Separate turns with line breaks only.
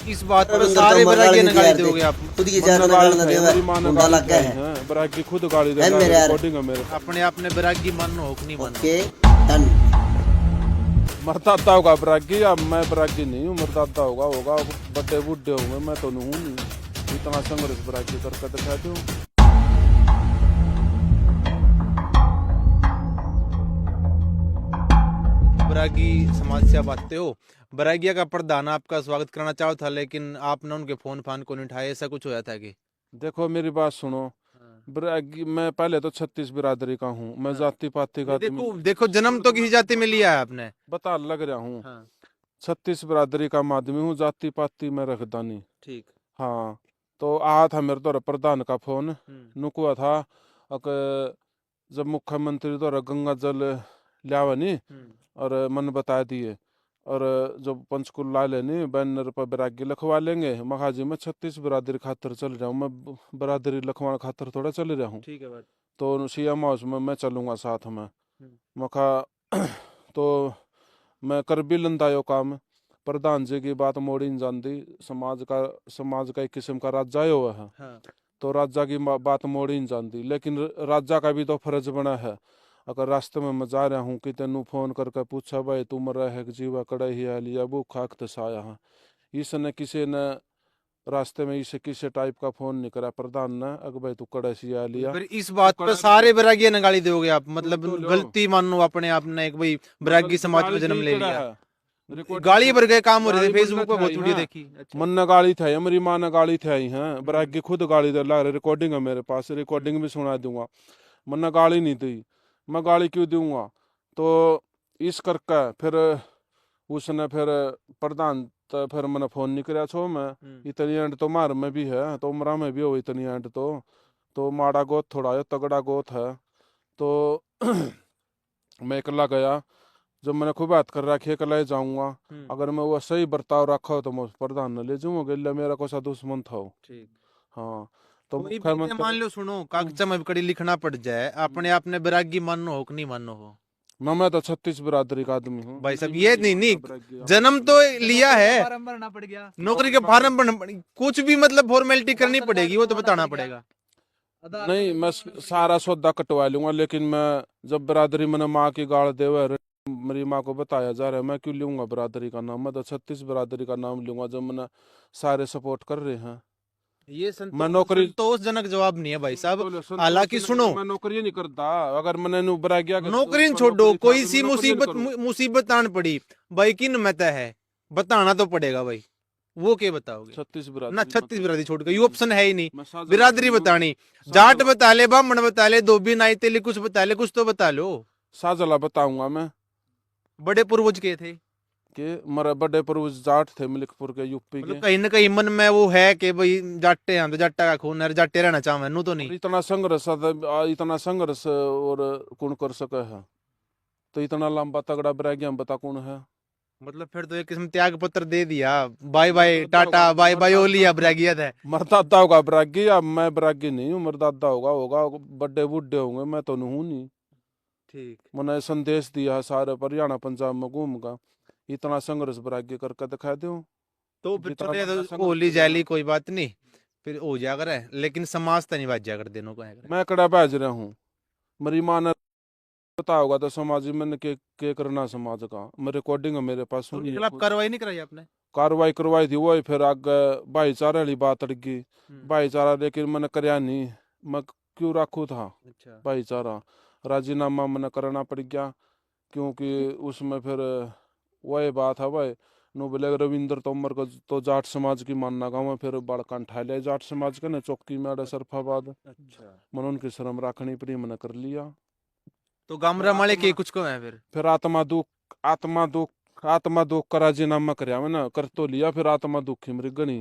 इस बात पर सारे बैरागी निकाल दोगे आप।
खुद की जान निकालना देवा मुंडा लग गया है
बैरागी खुद गाली दे
है मेरे यार
रिकॉर्डिंग है मेरे
अपने आप ने बैरागी मानो हो कि नहीं मानो?
ओके डन
मरदादा होगा बैरागी या मैं बैरागी नहीं हूँ मरदादा होगा बड़े बूढ़े होंगे मैं तो नहीं हूँ इतना संघर्ष बैरागी करके दिखा दूँ।
बैरागी समाज से आप आते हो, बैरागिया का प्रधान आपका स्वागत करना चाहो था लेकिन आपने उनके फोन फान को नहीं उठाया, ऐसा कुछ होया था कि?
देखो मेरी बात सुनो बैरागी मैं पहले तो 36 बिरादरी का हूँ मैं जाति पाति का
देखो जन्म तो किसी जाति में लिया है आपने।
बता लग रहा हूँ
हाँ।
36 बिरादरी का आदमी हूँ जाति पाति में रखता नहीं।
ठीक।
हाँ तो आया था मेरे द्वारा प्रधान का फोन नुकुआ था जब मुख्यमंत्री द्वारा गंगा जल लियावा नहीं और मन बता दिए और जब पंचकुला लेनी बैनर पर बैरागी लिखवा लेंगे महाजी में 36 बिरादरी खातर चल रहा हूँ मैं बिरादरी लिखवाने खातर थोड़ा चल रहा हूँ।
ठीक है बात।
तो सीएम हाउस में मैं चलूंगा साथ में मखा तो मैं कर भी लंदा यो काम प्रधान जी की बात मोड़ी नहीं जानती समाज का एक किस्म का राजा हुआ है।
हाँ।
तो राजा की बात मोड़ी नहीं जानती लेकिन राजा का भी तो फर्ज बना है अगर रास्ते में मैं जा रहा हूँ कि तेनू फोन करके पूछा भाई तुम रहे जीवा कड़े ही है लिया वो खाक तसाया है इसने किसी ने रास्ते में इसे किसी टाइप का फोन नहीं करा प्रधान ने अगर भाई तू कड़े सी आ लिया।
फिर इस बात पर सारे बैरागी ने गाली दोगे आप, मतलब गलती मानो अपने आप ने एक भाई बैरागी समाज में जन्म ले लिया। गाली भर गए काम हो रहे थे फेसबुक पे बहुत वीडियो देखी।
मन ने गाली था मेरी माँ ने गाली था ही है बैरागी खुद गाली दे ला रिकॉर्डिंग है मेरे पास रिकॉर्डिंग भी सुना दूंगा मन ने गाली नहीं दी मैं गाली क्यों दूंगा। तो इस करके फिर उसने फिर प्रधान तो फिर मैंने फोन नहीं कराया छो मैं इतनी एंड तो मार में भी है तो उमरा में भी हो इतनी एंड तो माड़ा गोत थोड़ा है तगड़ा गोत है तो मैं अकेला गया जब मैंने खूब बात कर रखी अकेला ही जाऊंगा अगर मैं वो सही बर्ताव रखा हो तो मैं प्रधान ने ले जाऊंगा मेरा को सा दुश्मन था वो। हाँ तो
मान लो सुनो कागज में कड़ी लिखना पड़ जाए अपने आप ने बैरागी मानो हो कि नहीं मानो हो?
मैं तो 36 बिरादरी का आदमी हूँ
भाई साहब ये नहीं जन्म तो लिया है
फार्म भरना पड़ गया
नौकरी के फार्म भरना कुछ भी मतलब फॉर्मेलिटी करनी पड़ेगी वो तो बताना पड़ेगा।
नहीं मैं सारा सौदा कटवा लूंगा लेकिन मैं जब बिरादरी मैंने माँ की गाड़ दे मेरी माँ को बताया जा रहा है मैं क्यों लूंगा बिरादरी का नाम मैं तो 36 बिरादरी का नाम लूंगा जब मैंने सारे सपोर्ट कर रहे हैं।
ये
मैं नौकरी
संतोषजनक जवाब नहीं है भाई साहब। हालांकि सुनो
मैं नौकरी नहीं करता अगर मैंने बैरागिया
नौकरी छोड़ो कोई सी मुसीबत आन पड़ी भाई किन में है बताना तो पड़ेगा भाई वो क्या बताओगे?
36
ना 36 बिरादरी छोड़ के ये ऑप्शन है ही नहीं बिरादरी बतानी जाट बता ले ब्राह्मण बता ले धोबी नाई तेली कुछ बता ले कुछ तो बता लो।
साजला बताऊंगा मैं
बड़े पूर्वज के थे
कि मेरे बड़े पूर्वज जाट थे मलिकपुर के यूपी के
कहीं ना कहीं मन में वो है कि भाई जाटे हैं तो जाटा का खून है जाटे रहना चाहे नू तो नहीं
इतना संघर्ष और कौन कर सके है तो इतना लंबा तगड़ा बैरागिया बता कौन है
मतलब फिर तो एक किस्म त्याग पत्र दे दिया bye bye tata bye bye ओ लिया बैरागिया था।
मरदादा होगा बैरागी या मैं बैरागी नहीं हूँ मरदादा होगा बड़े बूढ़े होंगे मैं तो नहीं हूँ नहीं।
ठीक
मैंने संदेश दिया सारे हरियाणा पंजाब में घूमगा इतना संघर्ष बैरागी करके दिखा दूं
तो फिर होली जाली कोई बात नहीं फिर हो जाया करे लेकिन समाज तो नहीं बाज जाकर देनों को
मैं कड़ा भेज रहा हूँ मेरी माँ ने पता होगा तो समाज में के करना समाज का मैं रिकॉर्डिंग है मेरे पास
कार्रवाई नहीं कराई आपने?
कार्रवाई करवाई थी वही फिर आगे भाईचारे वाली बात अड़गी भाईचारा लेकिन मैंने कराया नहीं मैं क्यों रखू था भाईचारा राजीनामा मैंने करना पड़ गया क्योंकि उसमें फिर वही बात है भाई नो बोले रविंद्र तोमर को तो जाट समाज की मानना गाँव में फिर बड़का उठा लिया जाट समाज के ना चौकी में सरफाबाद मैंने उनकी शर्म रखनी पड़ी मैंने कर लिया।
तो गामरा माले के कुछ को है
फिर आत्मा दुख का राजीनामा कराया मैंने कर तो लिया फिर आत्मा दुखी मृगणी